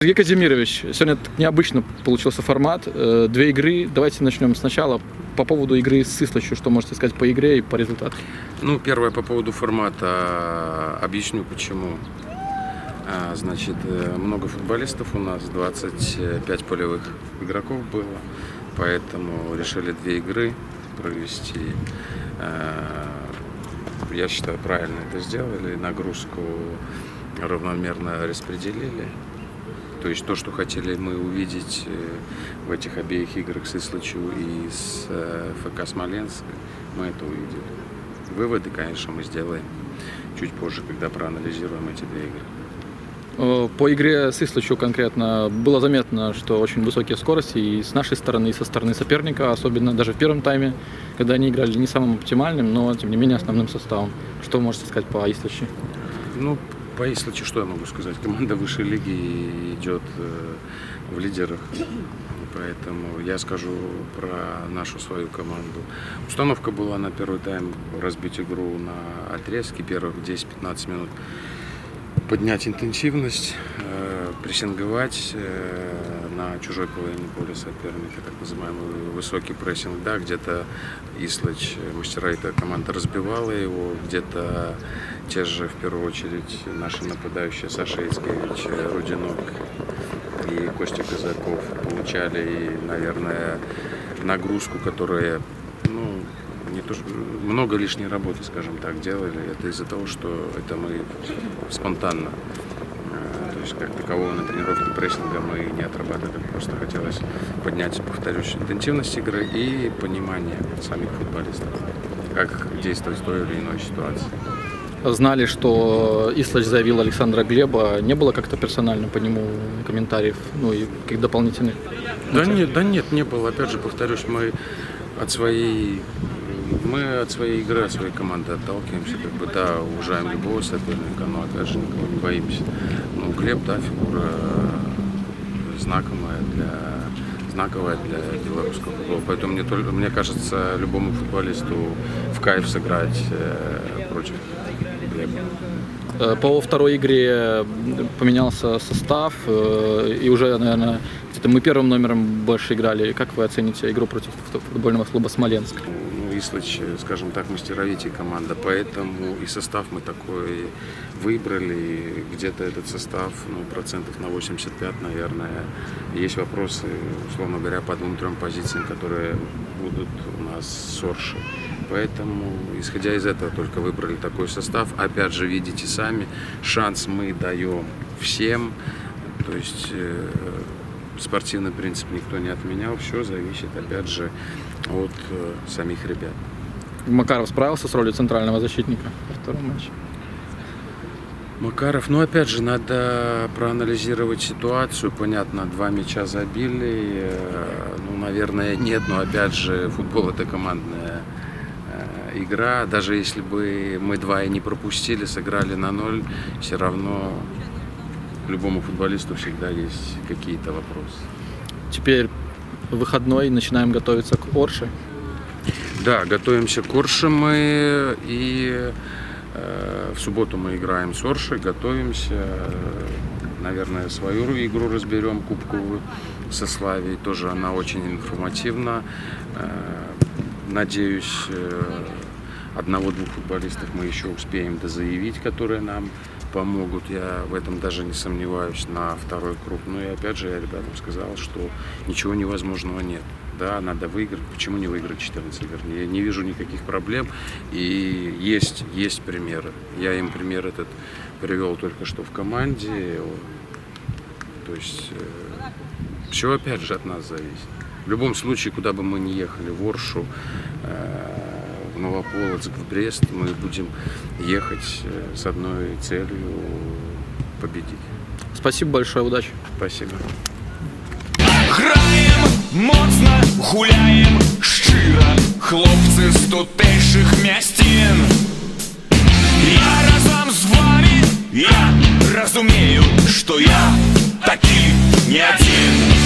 Сергей Казимирович, сегодня необычно получился формат. 2 игры. Давайте начнем сначала. По поводу игры с Ислачью, что можете сказать по игре и по результату? Ну, первое по поводу формата. Объясню почему. Значит, много футболистов у нас, 25 полевых игроков было, поэтому решили 2 игры провести. Я считаю, правильно это сделали, нагрузку равномерно распределили. То есть то, что хотели мы увидеть в этих обеих играх с Ислачью и с ФК Смоленск, мы это увидели. Выводы, конечно, мы сделаем чуть позже, когда проанализируем эти 2 игры. По игре с Ислачью конкретно было заметно, что очень высокие скорости и с нашей стороны, и со стороны соперника, особенно даже в первом тайме, когда они играли не самым оптимальным, но тем не менее основным составом. Что вы можете сказать по Ислачью? Ну, по Ислачью что я могу сказать? Команда высшей лиги идет в лидерах, поэтому я скажу про нашу свою команду. Установка была на первый тайм разбить игру на отрезки первых 10-15 минут. Поднять интенсивность, прессинговать на чужой половине поля соперника, так называемый высокий прессинг. Да, где-то Ислач, мастера этой команды, разбивала его, где-то те же, в первую очередь, наши нападающие Саша Ицкевич, Рудинок и Костя Казаков получали, наверное, нагрузку, которая, не то, что много лишней работы, скажем так, делали. Это из-за того, что это мы спонтанно. То есть как такового на тренировке прессинга мы не отрабатывали. Просто хотелось поднять, повторюсь, интенсивность игры и понимание самих футболистов, как действовать в той или иной ситуации. Знали, что Ислач заявил Александра Глеба. Не было как-то персонально по нему комментариев, и каких дополнительных? Да нет, не было. Опять же, повторюсь, мы от своей игры, от своей команды отталкиваемся, уважаем любого соперника, но опять же никого не боимся. Глеб, да, фигура знаковая для белорусского футбола, поэтому мне кажется, любому футболисту в кайф сыграть против Глеба. По второй игре поменялся состав, и уже, наверное, где-то мы первым номером больше играли. Как вы оцените игру против футбольного клуба Смоленск? Ислач, скажем так, мастеровитее команда, поэтому и состав мы такой выбрали. Где-то этот состав, процентов на 85, наверное. Есть вопросы, условно говоря, по 2-3 позициям, которые будут у нас с Орши. Поэтому, исходя из этого, только выбрали такой состав. Опять же, видите сами, шанс мы даем всем. То есть спортивный принцип никто не отменял. Все зависит, опять же, от самих ребят. Макаров справился с ролью центрального защитника во втором матче? Макаров, опять же, надо проанализировать ситуацию. Понятно, 2 мяча забили. Наверное, нет, но опять же, футбол — это командная игра. Даже если бы мы 2 и не пропустили, сыграли на 0, все равно любому футболисту всегда есть какие-то вопросы. Теперь выходной, начинаем готовиться к Орше. Да, готовимся к Орше мы, и в субботу мы играем с Оршей, готовимся, наверное, свою игру разберем, кубковую, со Славией, тоже она очень информативна. Надеюсь, 1-2 футболистов мы еще успеем дозаявить, которые нам помогут, я в этом даже не сомневаюсь, на второй круг. И опять же, я ребятам сказал, что ничего невозможного нет. Да, надо выиграть. Почему не выиграть 14 игр? Я не вижу никаких проблем. И есть примеры. Я им пример этот привел только что в команде. То есть все опять же от нас зависит. В любом случае, куда бы мы ни ехали, в Оршу, в Новополоцк, в Брест, мы будем ехать с одной целью — победить. Спасибо большое, удачи. Спасибо. Граєм моцно, гуляєм щиро, хлопці з тутейших містин. Я разом з вами, я розумію, що я такий не один.